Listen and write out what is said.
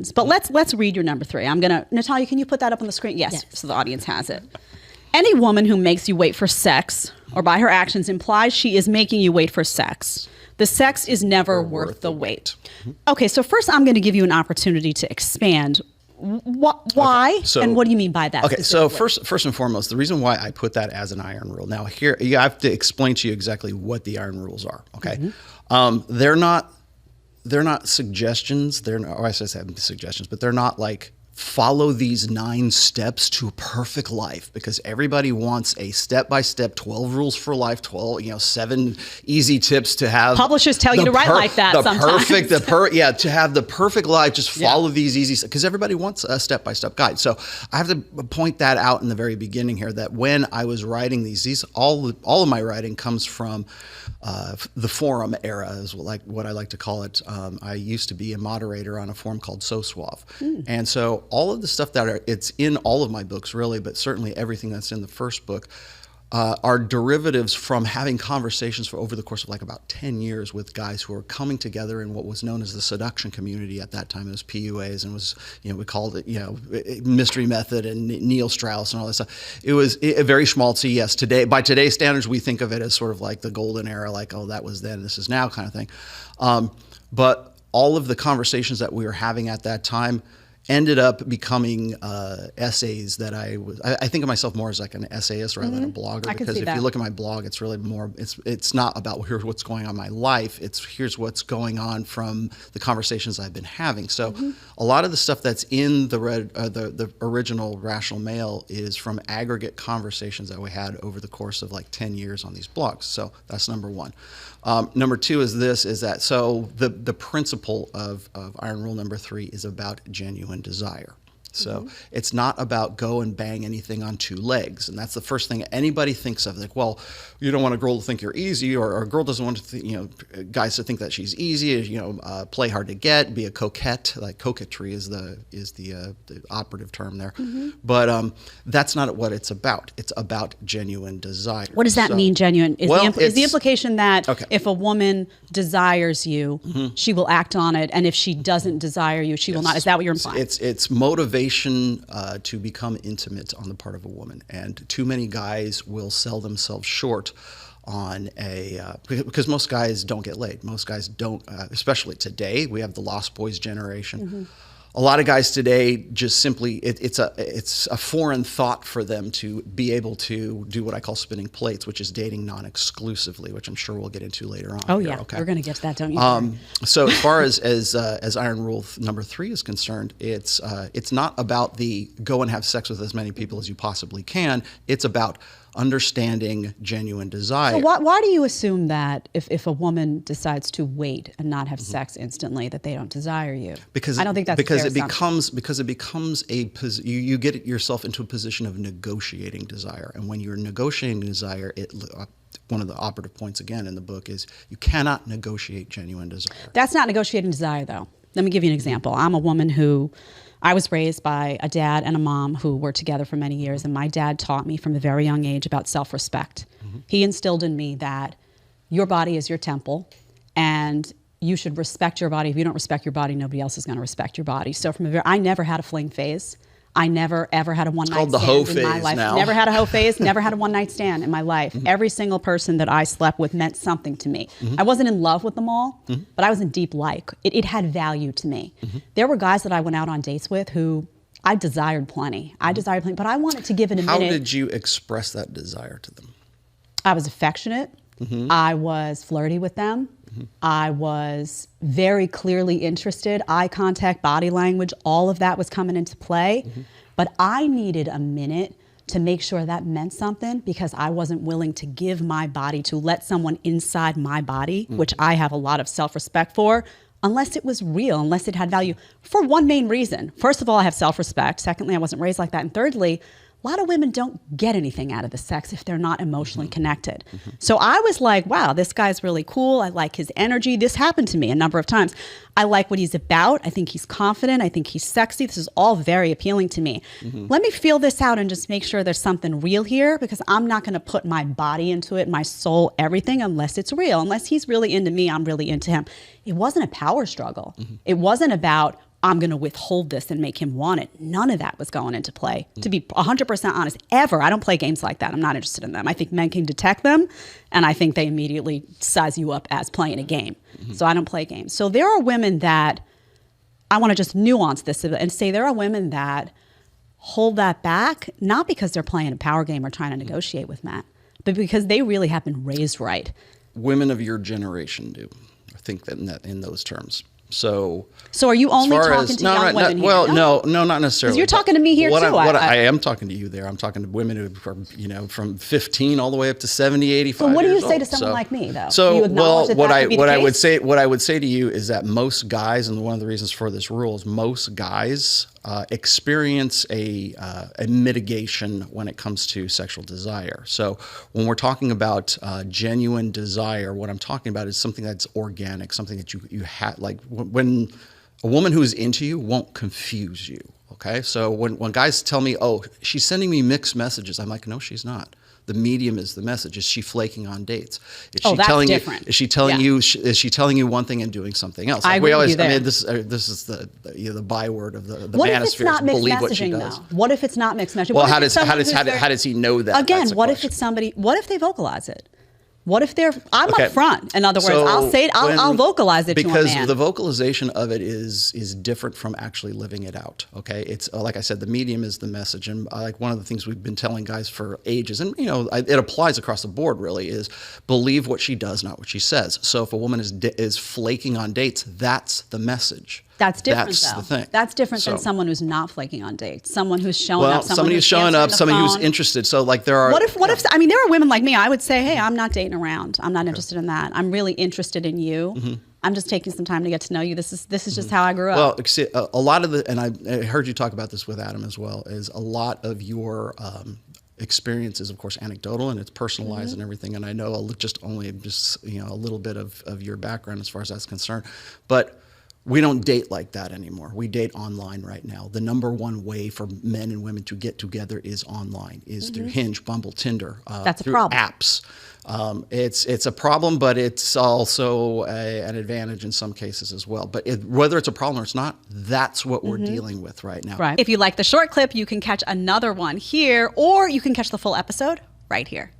suggestions. But let's read your number 3. Natalia, can you put that up on the screen? Yes, so the audience has it. Any woman who makes you wait for sex or by her actions implies she is making you wait for sex. The sex is never worth the wait. Okay, so first I'm going to give you an opportunity to expand. Why? Okay, and what do you mean by that? Okay, so first and foremost, the reason why I put that as an iron rule. Now here, you have to explain to you exactly what the iron rules are. Okay, they're not suggestions. I say suggestions, but they're not like follow these 9 steps to a perfect life, because everybody wants a step-by-step 12 rules for life, 7 easy tips to have. Publishers tell you to write like that sometimes. To have the perfect life, just follow these easy, because everybody wants a step-by-step guide. So I have to point that out in the very beginning here, that when I was writing these all of my writing comes from the forum era, is what I like to call it. I used to be a moderator on a forum called So Suave. And so all of the stuff it's in all of my books, really, but certainly everything that's in the first book, are derivatives from having conversations for over the course of about 10 years with guys who are coming together in what was known as the seduction community at that time. It was PUAs, and was, we called it, Mystery Method and Neil Strauss and all that stuff. It was a very small C. Yes, by today's standards, we think of it as sort of like the golden era, like, oh, that was then, this is now kind of thing. But all of the conversations that we were having at that time ended up becoming essays that I think of myself more as like an essayist rather than a blogger, because if you look at my blog, it's really more, it's not about here's what's going on in my life, it's here's what's going on from the conversations I've been having. So a lot of the stuff that's in the original Rational Male is from aggregate conversations that we had over the course of 10 years on these blogs. So that's number 1. Number 2 is that so the principle of Iron Rule number 3 is about genuine desire. So it's not about go and bang anything on 2 legs. And that's the first thing anybody thinks of. Like, well, you don't want a girl to think you're easy, or a girl doesn't want guys to think that she's easy, play hard to get, be a coquette. Like coquetry is the operative term there. But that's not what it's about. It's about genuine desire. What does that mean, genuine? Is the implication that if a woman desires you, she will act on it, and if she doesn't desire you, she will not? Is that what you're implying? It's motivation to become intimate on the part of a woman, and too many guys will sell themselves short on because most guys don't get laid. Most guys don't, especially today. We have the Lost Boys generation. A lot of guys today just simply, it's a foreign thought for them to be able to do what I call spinning plates, which is dating non-exclusively, which I'm sure we'll get into later on. Oh, yeah. Okay. We're going to get to that, don't you? So as far as Iron Rule number 3 is concerned, it's not about the go and have sex with as many people as you possibly can. It's about understanding genuine desire. So why do you assume that if a woman decides to wait and not have sex instantly, that they don't desire you? Because I don't think that's because it becomes you get yourself into a position of negotiating desire, and when you're negotiating desire, one of the operative points again in the book is you cannot negotiate genuine desire. That's not negotiating desire, though. Let me give you an example. I'm a woman who I was raised by a dad and a mom who were together for many years, and my dad taught me from a very young age about self-respect. He instilled in me that your body is your temple, and you should respect your body. If you don't respect your body, nobody else is going to respect your body. So I never had a fling phase. I never, ever had a one-night stand in my life. Never had a hoe phase, never had a one-night stand in my life. Every single person that I slept with meant something to me. I wasn't in love with them all, but I was in deep like. It had value to me. There were guys that I went out on dates with who I desired plenty. But I wanted to give it a minute. How did you express that desire to them? I was affectionate. I was flirty with them. I was very clearly interested. Eye contact, body language, all of that was coming into play. But I needed a minute to make sure that meant something, because I wasn't willing to give my body, to let someone inside my body, which I have a lot of self-respect for, unless it was real, unless it had value, for one main reason. First of all, I have self-respect. Secondly, I wasn't raised like that. And thirdly, a lot of women don't get anything out of the sex if they're not emotionally connected. So I was like, wow, this guy's really cool. I like his energy. This happened to me a number of times. I like what he's about. I think he's confident. I think he's sexy. This is all very appealing to me. Let me feel this out and just make sure there's something real here, because I'm not going to put my body into it, my soul, everything, unless it's real. Unless he's really into me, I'm really into him. It wasn't a power struggle. It wasn't about, I'm going to withhold this and make him want it. None of that was going into play. To be 100% honest, ever. I don't play games like that. I'm not interested in them. I think men can detect them, and I think they immediately size you up as playing a game. So I don't play games. So there are women that, I want to just nuance this and say there are women that hold that back, not because they're playing a power game or trying to negotiate with men, but because they really have been raised right. Women of your generation do. I think that in those terms. So are you only talking to young women here? Well, no, not necessarily. Because you're talking to me here too. I am talking to you there. I'm talking to women who are, from 15 all the way up to 70, 85 So what do you years say old. to someone like me, though? So, do you acknowledge what I would case? say to you is that most guys, and one of the reasons for this rule is most guys experience a mitigation when it comes to sexual desire. So when we're talking about genuine desire, what I'm talking about is something that's organic, something that you have, like when a woman who is into you won't confuse you. Okay, so when guys tell me, "Oh, she's sending me mixed messages," I'm like, "No, she's not. The medium is the message. Is she flaking on dates? Is she that's telling different. you? Is she telling you? Is she telling you one thing and doing something else?" I agree with you there. I mean, this is the byword of the What if manosphere. it's not mixed Believe messaging, what she does. though? What if it's not mixed messaging? Well, how does he know that? Again, what question. if it's somebody? What if they vocalize it? What if I'm Okay. up front? In other words, So I'll say it. I'll vocalize it to a man. Because the vocalization of it is different from actually living it out. Okay, it's like I said, the medium is the message, and like one of the things we've been telling guys for ages, and it applies across the board. Really, is believe what she does, not what she says. So if a woman is flaking on dates, that's the message. That's different, That's though. the thing. That's different than someone who's not flaking on dates. Someone who's showing up. Somebody who's showing up. Somebody who's interested. So like there are. What if? I mean, there are women like me. I would say, hey, I'm not dating around. I'm not interested in that. I'm really interested in you. I'm just taking some time to get to know you. This is just how I grew up. Well, see, a lot of and I heard you talk about this with Adam as well, is a lot of your experience is, of course, anecdotal and it's personalized and everything. And I know only a little bit of your background as far as that's concerned, but we don't date like that anymore. We date online right now. The number one way for men and women to get together is online, is through Hinge, Bumble, Tinder, That's through a problem. apps. It's a problem, but it's also an advantage in some cases as well. But whether it's a problem or it's not, that's what we're dealing with right now. Right. If you like the short clip, you can catch another one here, or you can catch the full episode right here.